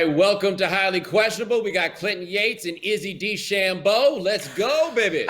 right, welcome to Highly Questionable. We got Clinton Yates and Izzy DeChambeau. Let's go, baby.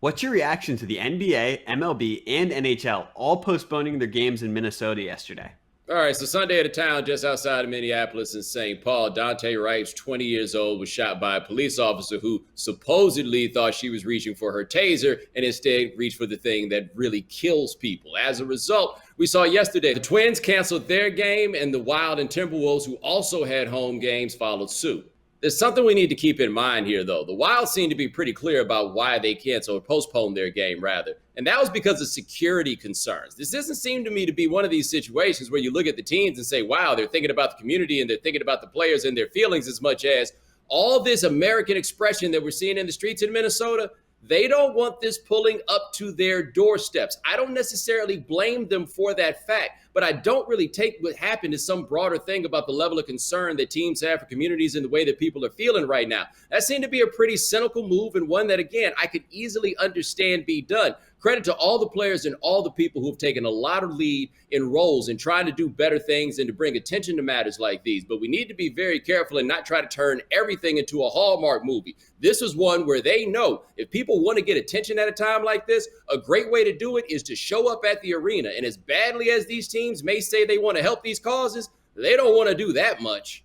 What's your reaction to the NBA, MLB, and NHL all postponing their games in Minnesota yesterday? All right, so Sunday at a town just outside of Minneapolis in St. Paul, Dante Wright, 20 years old, was shot by a police officer who supposedly thought she was reaching for her taser and instead reached for the thing that really kills people. As a result, we saw yesterday the Twins canceled their game and the Wild and Timberwolves, who also had home games, followed suit. There's something we need to keep in mind here, though. The Wild seem to be pretty clear about why they canceled or postponed their game, rather. And that was because of security concerns. This doesn't seem to me to be one of these situations where you look at the teams and say, wow, they're thinking about the community and they're thinking about the players and their feelings as much as all this American expression that we're seeing in the streets in Minnesota. They don't want this pulling up to their doorsteps. I don't necessarily blame them for that fact, but I don't really take what happened as some broader thing about the level of concern that teams have for communities and the way that people are feeling right now. That seemed to be a pretty cynical move, and one that, again, I could easily understand be done. Credit to all the players and all the people who have taken a lot of lead in roles in trying to do better things and to bring attention to matters like these. But we need to be very careful and not try to turn everything into a Hallmark movie. This is one where they know if people want to get attention at a time like this, a great way to do it is to show up at the arena. And as badly as these teams may say they want to help these causes, they don't want to do that much.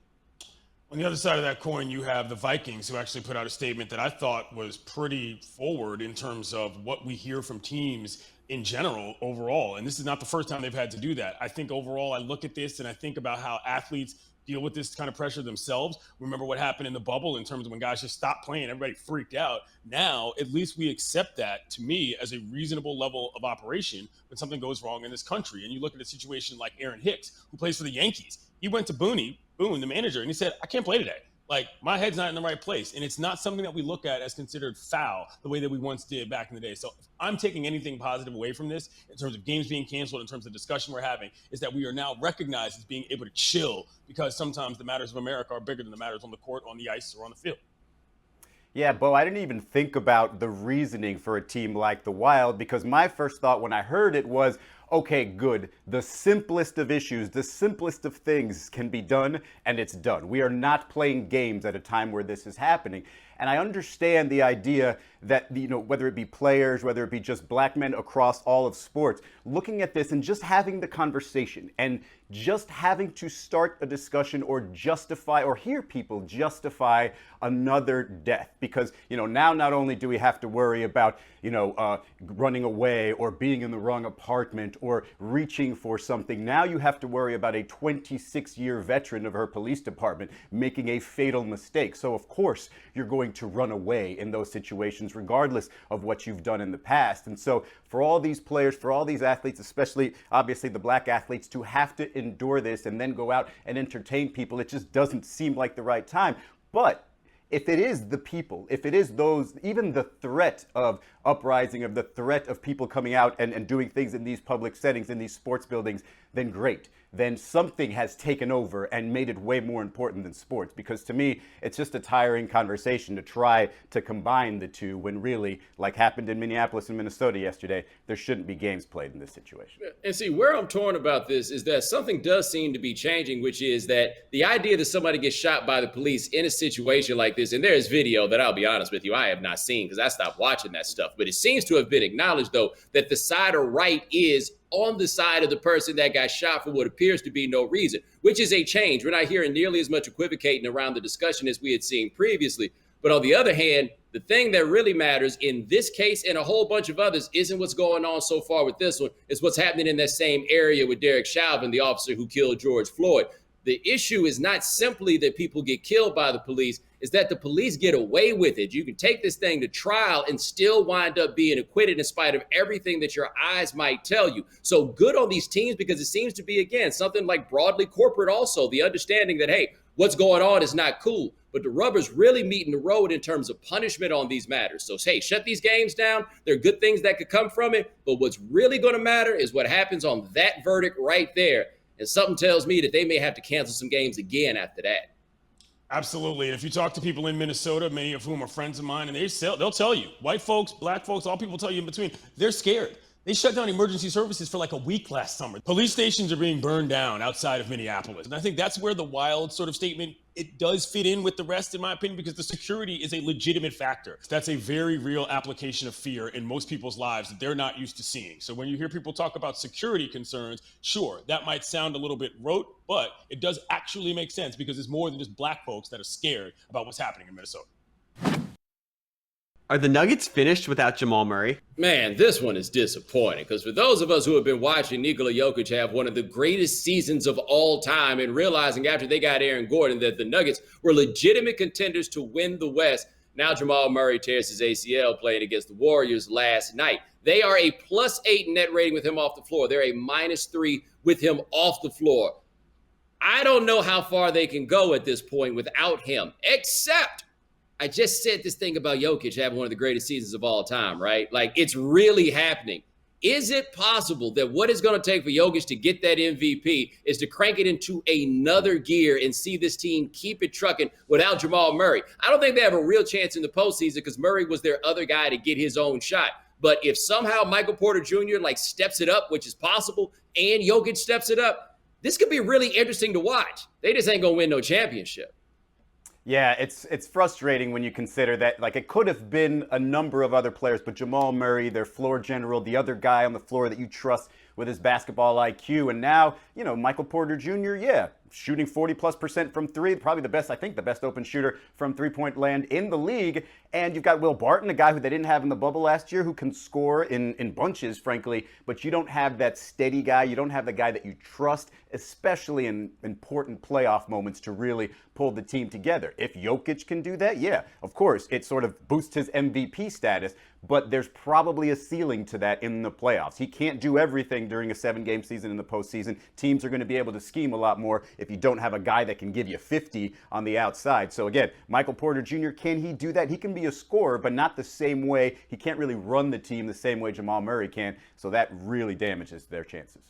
On the other side of that coin, you have the Vikings, who actually put out a statement that I thought was pretty forward in terms of what we hear from teams in general overall. And this is not the first time they've had to do that. I think overall, I look at this and I think about how athletes deal with this kind of pressure themselves. Remember what happened in the bubble in terms of when guys just stopped playing, everybody freaked out. Now, at least we accept that, to me, as a reasonable level of operation when something goes wrong in this country. And you look at a situation like Aaron Hicks, who plays for the Yankees. He went to Boone, the manager, and he said, I can't play today. Like, my head's not in the right place. And it's not something that we look at as considered foul the way that we once did back in the day. So if I'm taking anything positive away from this in terms of games being canceled, in terms of discussion we're having, is that we are now recognized as being able to chill, because sometimes the matters of America are bigger than the matters on the court, on the ice, or on the field. Yeah, Bo, I didn't even think about the reasoning for a team like the Wild, because my first thought when I heard it was, okay, good. The simplest of issues, the simplest of things can be done, and it's done. We are not playing games at a time where this is happening. And I understand the idea that, whether it be players, whether it be just black men across all of sports, looking at this and just having the conversation and just having to start a discussion or justify or hear people justify another death. Because, now not only do we have to worry about, running away or being in the wrong apartment or reaching for something, now you have to worry about a 26-year veteran of her police department making a fatal mistake. So, of course, you're going to run away in those situations, regardless of what you've done in the past. And so for all these players, for all these athletes, especially obviously the black athletes, to have to endure this and then go out and entertain people, it just doesn't seem like the right time. But if it is the people, if it is those, even the threat of uprising, of the threat of people coming out and doing things in these public settings, in these sports buildings, then great. Then something has taken over and made it way more important than sports. Because to me, it's just a tiring conversation to try to combine the two when really, like happened in Minneapolis and Minnesota yesterday, there shouldn't be games played in this situation. And see, where I'm torn about this is that something does seem to be changing, which is that the idea that somebody gets shot by the police in a situation like this, and there is video that I'll be honest with you, I have not seen because I stopped watching that stuff. But it seems to have been acknowledged, though, that the side of right is on the side of the person that got shot for what appears to be no reason, which is a change. We're not hearing nearly as much equivocating around the discussion as we had seen previously. But on the other hand, the thing that really matters in this case and a whole bunch of others isn't what's going on so far with this one. It's what's happening in that same area with Derek Chauvin, the officer who killed George Floyd. The issue is not simply that people get killed by the police, is that the police get away with it. You can take this thing to trial and still wind up being acquitted in spite of everything that your eyes might tell you. So good on these teams, because it seems to be, again, something like broadly corporate also, the understanding that, hey, what's going on is not cool. But the rubber's really meeting the road in terms of punishment on these matters. So, hey, shut these games down. There are good things that could come from it. But what's really going to matter is what happens on that verdict right there. And something tells me that they may have to cancel some games again after that. Absolutely. And if you talk to people in Minnesota, many of whom are friends of mine, and they'll tell you, white folks, black folks, all people tell you in between, they're scared. They shut down emergency services for like a week last summer. Police stations are being burned down outside of Minneapolis. And I think that's where the Wild sort of statement, it does fit in with the rest, in my opinion, because the security is a legitimate factor. That's a very real application of fear in most people's lives that they're not used to seeing. So when you hear people talk about security concerns, sure, that might sound a little bit rote, but it does actually make sense because it's more than just black folks that are scared about what's happening in Minnesota. Are the Nuggets finished without Jamal Murray? Man, this one is disappointing because for those of us who have been watching Nikola Jokic have one of the greatest seasons of all time and realizing after they got Aaron Gordon that the Nuggets were legitimate contenders to win the West, now Jamal Murray tears his ACL playing against the Warriors last night. They are a +8 net rating with him off the floor. They're a -3 with him off the floor. I don't know how far they can go at this point without him, except I just said this thing about Jokic having one of the greatest seasons of all time, right? Like, it's really happening. Is it possible that what it's going to take for Jokic to get that MVP is to crank it into another gear and see this team keep it trucking without Jamal Murray? I don't think they have a real chance in the postseason because Murray was their other guy to get his own shot. But if somehow Michael Porter Jr. steps it up, which is possible, and Jokic steps it up, this could be really interesting to watch. They just ain't going to win no championship. Yeah, it's frustrating when you consider that, it could have been a number of other players, but Jamal Murray, their floor general, the other guy on the floor that you trust with his basketball IQ, and now, Michael Porter Jr., shooting 40+% from three, probably the best open shooter from three-point land in the league. And you've got Will Barton, a guy who they didn't have in the bubble last year, who can score in bunches, frankly, but you don't have that steady guy. You don't have the guy that you trust, especially in important playoff moments, to really pull the team together. If Jokic can do that, yeah, of course, it sort of boosts his MVP status, but there's probably a ceiling to that in the playoffs. He can't do everything during a 7-game season in the postseason. Teams are going to be able to scheme a lot more if you don't have a guy that can give you 50 on the outside. So again, Michael Porter Jr., can he do that? He can be a scorer, but not the same way. He can't really run the team the same way Jamal Murray can, so that really damages their chances.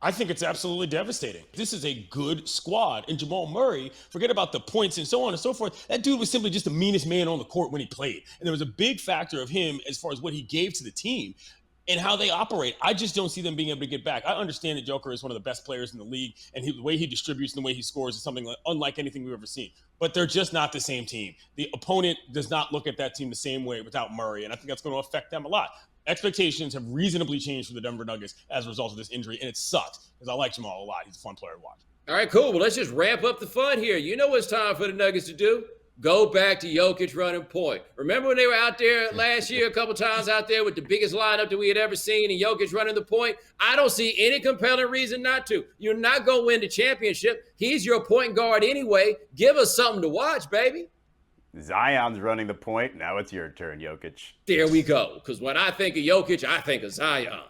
I think it's absolutely devastating. This is a good squad. And Jamal Murray, forget about the points and so on and so forth. That dude was simply just the meanest man on the court when he played. And there was a big factor of him as far as what he gave to the team and how they operate. I just don't see them being able to get back. I understand that Joker is one of the best players in the league, and the way he distributes and the way he scores is something unlike anything we've ever seen. But they're just not the same team. The opponent does not look at that team the same way without Murray, and I think that's going to affect them a lot. Expectations have reasonably changed for the Denver Nuggets as a result of this injury, and it sucks because I like Jamal a lot. He's a fun player to watch. All right, cool. Well, let's just ramp up the fun here. You know what's time for the Nuggets to do? Go back to Jokic running point. Remember when they were out there last year, a couple times out there with the biggest lineup that we had ever seen and Jokic running the point? I don't see any compelling reason not to. You're not going to win the championship. He's your point guard anyway. Give us something to watch, baby. Zion's running the point. Now it's your turn, Jokic. There we go. Because when I think of Jokic, I think of Zion.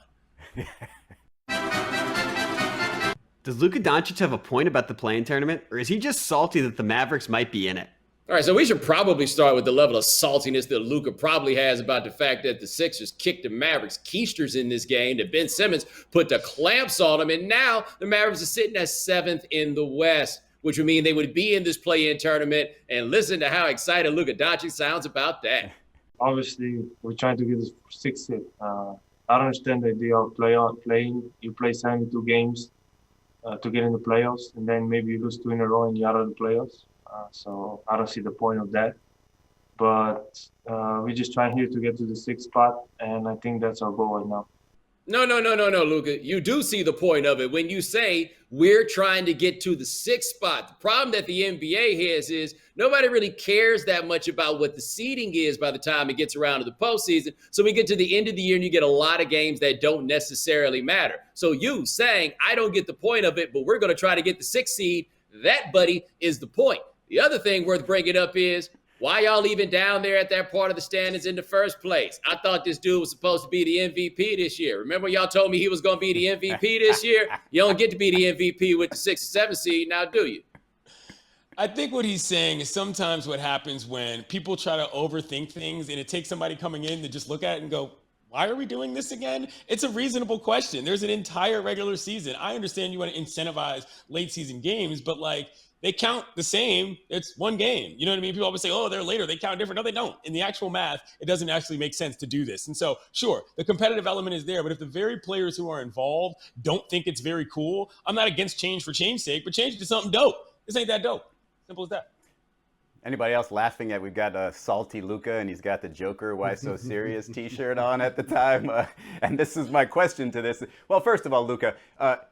Does Luka Doncic have a point about the play-in tournament, or is he just salty that the Mavericks might be in it? All right, so we should probably start with the level of saltiness that Luka probably has about the fact that the Sixers kicked the Mavericks keisters in this game, that Ben Simmons put the clamps on them, and now the Mavericks are sitting at 7th in the West, which would mean they would be in this play-in tournament. And listen to how excited Luka Doncic sounds about that. Obviously, we're trying to get this 6th seed. I don't understand the idea of playing. You play 72 games to get in the playoffs, and then maybe you lose 2 in a row and you're out of the playoffs. So I don't see the point of that. But we're just trying here to get to the 6th spot, and I think that's our goal right now. No, Luka. You do see the point of it when you say we're trying to get to the 6th spot. The problem that the NBA has is nobody really cares that much about what the seeding is by the time it gets around to the postseason. So we get to the end of the year and you get a lot of games that don't necessarily matter. So you saying, I don't get the point of it, but we're going to try to get the 6th seed, that, buddy, is the point. The other thing worth bringing up is, why y'all even down there at that part of the standings in the first place? I thought this dude was supposed to be the MVP this year. Remember y'all told me he was going to be the MVP this year? You don't get to be the MVP with the 6th or 7th seed now, do you? I think what he's saying is sometimes what happens when people try to overthink things and it takes somebody coming in to just look at it and go, why are we doing this again? It's a reasonable question. There's an entire regular season. I understand you want to incentivize late season games, but they count the same. It's one game. You know what I mean? People always say, oh, they're later. They count different. No, they don't. In the actual math, it doesn't actually make sense to do this. And so, sure, the competitive element is there. But if the very players who are involved don't think it's very cool, I'm not against change for change's sake, but change it to something dope. This ain't that dope. Simple as that. Anybody else laughing at we've got a salty Luca and he's got the Joker Why So Serious t-shirt on at the time? And this is my question to this. Well, first of all, Luca,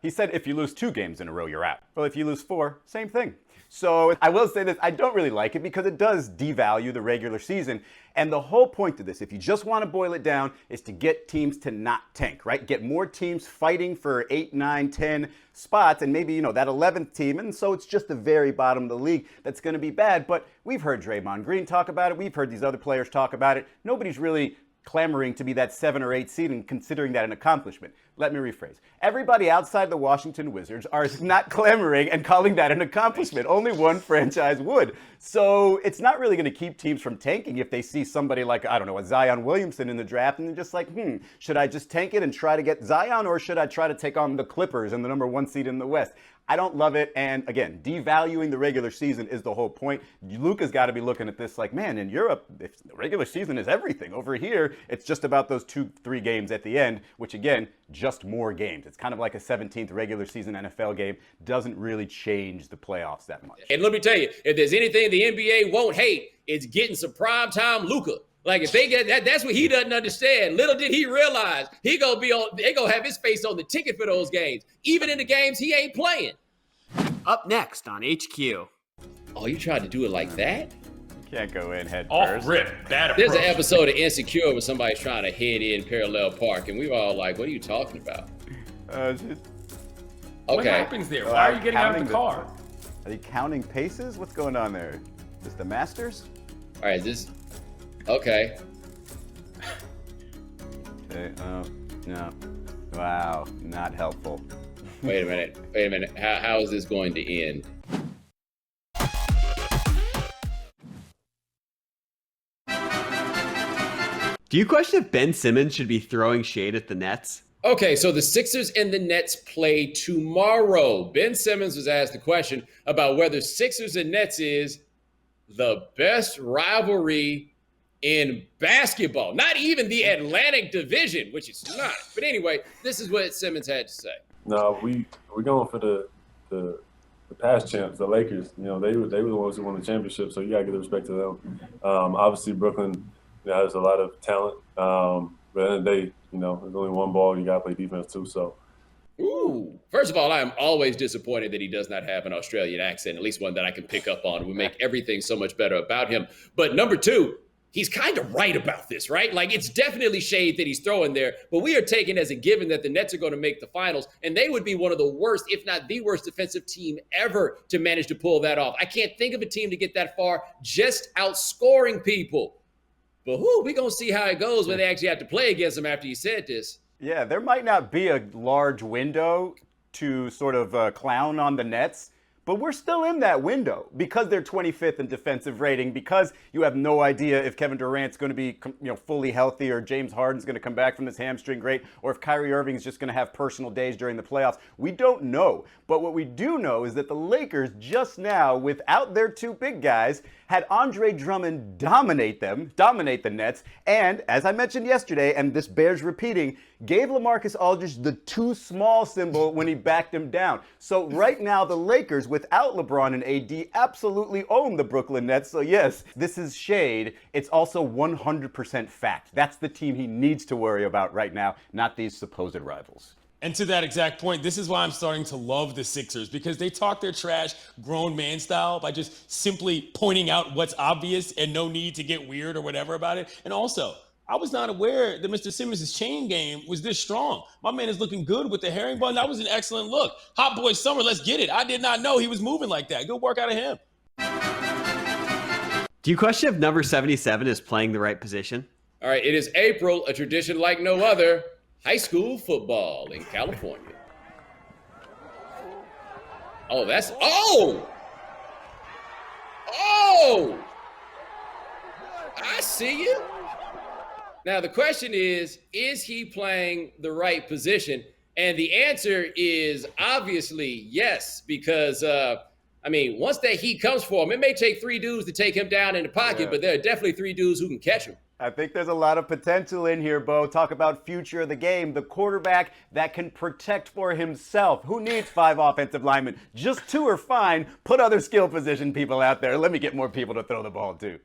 he said if you lose 2 games in a row, you're out. Well, if you lose 4, same thing. So I will say this, I don't really like it because it does devalue the regular season. And the whole point of this, if you just want to boil it down, is to get teams to not tank, right? Get more teams fighting for 8, 9, 10 spots, and maybe, that 11th team. And so it's just the very bottom of the league that's going to be bad. But we've heard Draymond Green talk about it. We've heard these other players talk about it. Nobody's really clamoring to be that 7 or 8 seed and considering that an accomplishment. Let me rephrase. Everybody outside the Washington Wizards are not clamoring and calling that an accomplishment. Only one franchise would. So it's not really going to keep teams from tanking if they see somebody like, I don't know, a Zion Williamson in the draft and they're just like, should I just tank it and try to get Zion, or should I try to take on the Clippers and the number 1 seed in the West? I don't love it. And again, devaluing the regular season is the whole point. Luka's got to be looking at this like, man, in Europe, if the regular season is everything. Over here, it's just about those 2-3 games at the end, which again, just more games. It's kind of like a 17th regular season NFL game. Doesn't really change the playoffs that much. And let me tell you, if there's anything the NBA won't hate, it's getting some primetime Luka. Like, if they get that, that's what he doesn't understand. Little did he realize they gonna have his face on the ticket for those games, even in the games he ain't playing. Up next on HQ. Oh, you tried to do it like that? Can't go in head Off first. rip, bad approach. There's an episode of Insecure where somebody's trying to head in parallel park, and we were all like, what are you talking about? What Okay. happens there? Why are you getting out of the car? Are they counting paces? What's going on there? Just the Masters? All right, this. Okay. Okay, no. Wow, not helpful. Wait a minute. How is this going to end? Do you question if Ben Simmons should be throwing shade at the Nets? Okay, so the Sixers and the Nets play tomorrow. Ben Simmons was asked the question about whether Sixers and Nets is the best rivalry in basketball. Not even the Atlantic Division, which it's not. But anyway, this is what Simmons had to say. No, we're going for the past champs, the Lakers. They were the ones who won the championship, so you gotta give the respect to them. Obviously, Brooklyn has a lot of talent, but at the end of the day, there's only one ball. You gotta play defense too. So. Ooh. First of all, I am always disappointed that he does not have an Australian accent, at least one that I can pick up on. It would make everything so much better about him. But number 2, he's kind of right about this, right? Like, it's definitely shade that he's throwing there, but we are taking as a given that the Nets are going to make the finals, and they would be one of the worst, if not the worst defensive team ever to manage to pull that off. I can't think of a team to get that far just outscoring people. But we're going to see how it goes when they actually have to play against them after you said this. Yeah, there might not be a large window to sort of clown on the Nets, but we're still in that window because they're 25th in defensive rating, because you have no idea if Kevin Durant's going to be fully healthy, or James Harden's going to come back from this hamstring great, or if Kyrie Irving's just going to have personal days during the playoffs. We don't know. But what we do know is that the Lakers just now, without their 2 big guys, had Andre Drummond dominate the Nets, and as I mentioned yesterday, and this bears repeating, gave LaMarcus Aldridge the too small symbol when he backed him down. So right now, the Lakers, without LeBron and AD, absolutely own the Brooklyn Nets. So yes, this is shade. It's also 100% fact. That's the team he needs to worry about right now, not these supposed rivals. And to that exact point, this is why I'm starting to love the Sixers, because they talk their trash grown man style by just simply pointing out what's obvious and no need to get weird or whatever about it. And also, I was not aware that Mr. Simmons' chain game was this strong. My man is looking good with the herringbone. That was an excellent look. Hot boy summer, let's get it. I did not know he was moving like that. Good work out of him. Do you question if number 77 is playing the right position? All right, it is April, a tradition like no other. High school football in California. Oh, that's... Oh! I see you. Now, the question is he playing the right position? And the answer is obviously yes, because, I mean, once that heat comes for him, it may take 3 dudes to take him down in the pocket, but there are definitely 3 dudes who can catch him. I think there's a lot of potential in here, Bo. Talk about future of the game. The quarterback that can protect for himself. Who needs 5 offensive linemen? Just 2 are fine. Put other skill position people out there. Let me get more people to throw the ball to.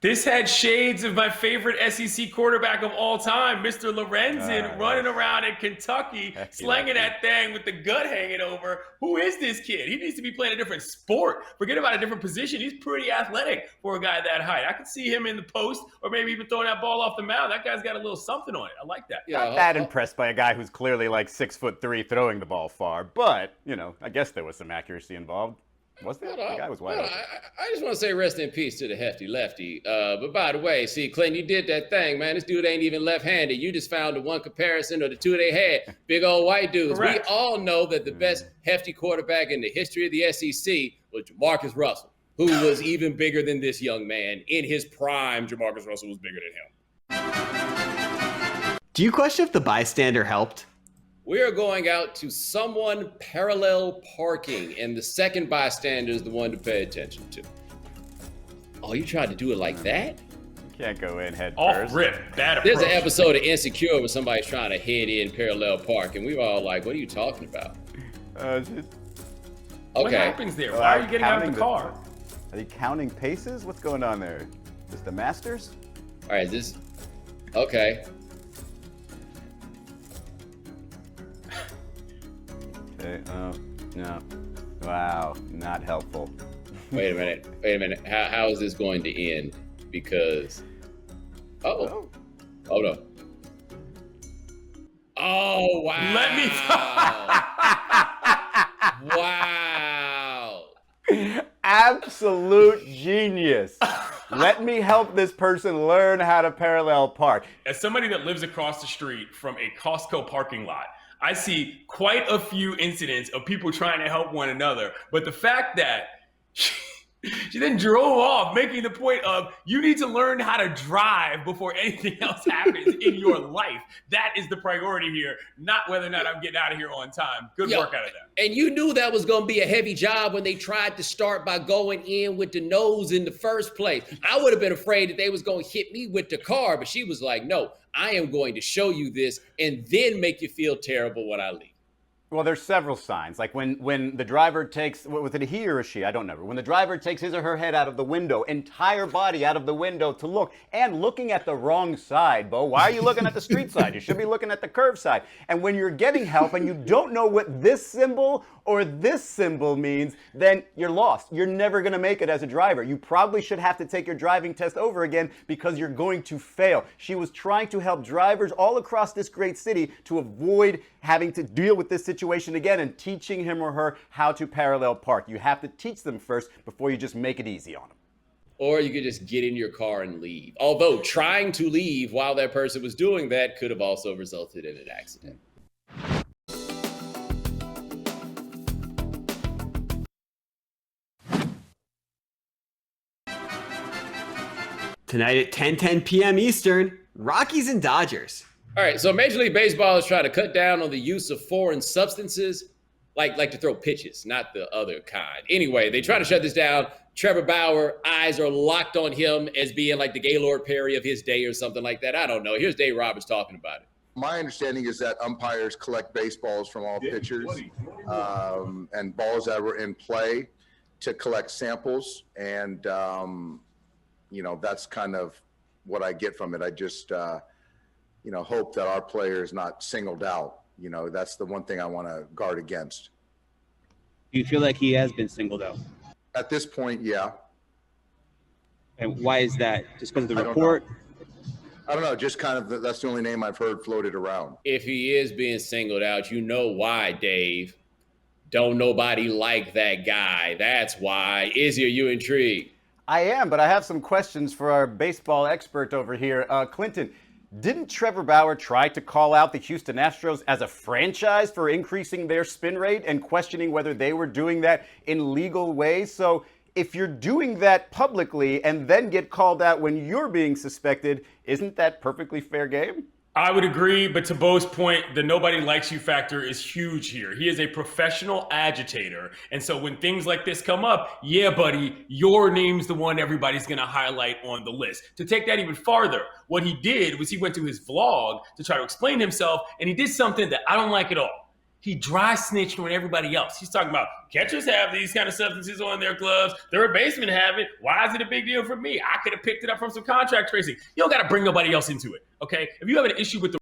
This had shades of my favorite SEC quarterback of all time, Mr. Lorenzen, running around in Kentucky, slanging that thing with the gut hanging over. Who is this kid? He needs to be playing a different sport. Forget about a different position. He's pretty athletic for a guy that height. I could see him in the post or maybe even throwing that ball off the mound. That guy's got a little something on it. I like that. Not that impressed by a guy who's clearly like 6'3" throwing the ball far, but, I guess there was some accuracy involved. Was there? The guy was wide open. I just want to say rest in peace to the hefty lefty. But by the way, see, Clinton, you did that thing, man. This dude ain't even left-handed. You just found the one comparison of the 2 they had. Big old white dudes. Correct. We all know that the best hefty quarterback in the history of the SEC was Jamarcus Russell, who was even bigger than this young man. In his prime, Jamarcus Russell was bigger than him. Do you question if the bystander helped? We are going out to someone parallel parking, and the second bystander is the one to pay attention to. Oh, you tried to do it like that? You can't go in head Off first. rip, bad approach. There's an episode of Insecure where somebody's trying to head in parallel park, and we were all like, what are you talking about? Okay. What happens there? Why are you getting out of the car? Are they counting paces? What's going on there? Is the Masters? All right, okay. Okay, no. Wow, not helpful. Wait a minute. How is this going to end? Because, oh no. Oh, wow. Let me Wow. Absolute genius. Let me help this person learn how to parallel park. As somebody that lives across the street from a Costco parking lot, I see quite a few incidents of people trying to help one another. But the fact that she then drove off, making the point of you need to learn how to drive before anything else happens in your life. That is the priority here, not whether or not I'm getting out of here on time. Good work out of that. And you knew that was going to be a heavy job when they tried to start by going in with the nose in the first place. I would have been afraid that they was going to hit me with the car, but she was like, no, I am going to show you this and then make you feel terrible when I leave. Well, there's several signs. Like when the driver takes, was it a he or a she? I don't know. When the driver takes his or her head out of the window, entire body out of the window to look, and looking at the wrong side, Bo. Why are you looking at the street side? You should be looking at the curve side. And when you're getting help and you don't know what this symbol or this symbol means, then you're lost. You're never going to make it as a driver. You probably should have to take your driving test over again because you're going to fail. She was trying to help drivers all across this great city to avoid having to deal with this situation again and teaching him or her how to parallel park. You have to teach them first before you just make it easy on them. Or you could just get in your car and leave. Although trying to leave while that person was doing that could have also resulted in an accident. Tonight at 10:10 p.m. Eastern, Rockies and Dodgers. All right, so Major League Baseball is trying to cut down on the use of foreign substances, like to throw pitches, not the other kind. Anyway, they try to shut this down. Trevor Bauer, eyes are locked on him as being like the Gaylord Perry of his day or something like that. I don't know. Here's Dave Roberts talking about it. My understanding is that umpires collect baseballs from all pitchers and balls that were in play to collect samples. And, that's kind of what I get from it. I just, hope that our player is not singled out. That's the one thing I want to guard against. Do you feel like he has been singled out? At this point, yeah. And why is that? Just because of the report? I don't know. Just kind of that's the only name I've heard floated around. If he is being singled out, you know why, Dave. Don't nobody like that guy. That's why. Izzy, are you intrigued? I am, but I have some questions for our baseball expert over here. Clinton, didn't Trevor Bauer try to call out the Houston Astros as a franchise for increasing their spin rate and questioning whether they were doing that in legal ways? So if you're doing that publicly and then get called out when you're being suspected, isn't that perfectly fair game? I would agree, but to Bo's point, the nobody likes you factor is huge here. He is a professional agitator. And so when things like this come up, yeah, buddy, your name's the one everybody's going to highlight on the list. To take that even farther, what he did was he went to his vlog to try to explain himself, and he did something that I don't like at all. He dry snitched on everybody else. He's talking about catchers have these kind of substances on their gloves. Third basemen have it. Why is it a big deal for me? I could have picked it up from some contract tracing. You don't got to bring nobody else into it, okay? If you have an issue with the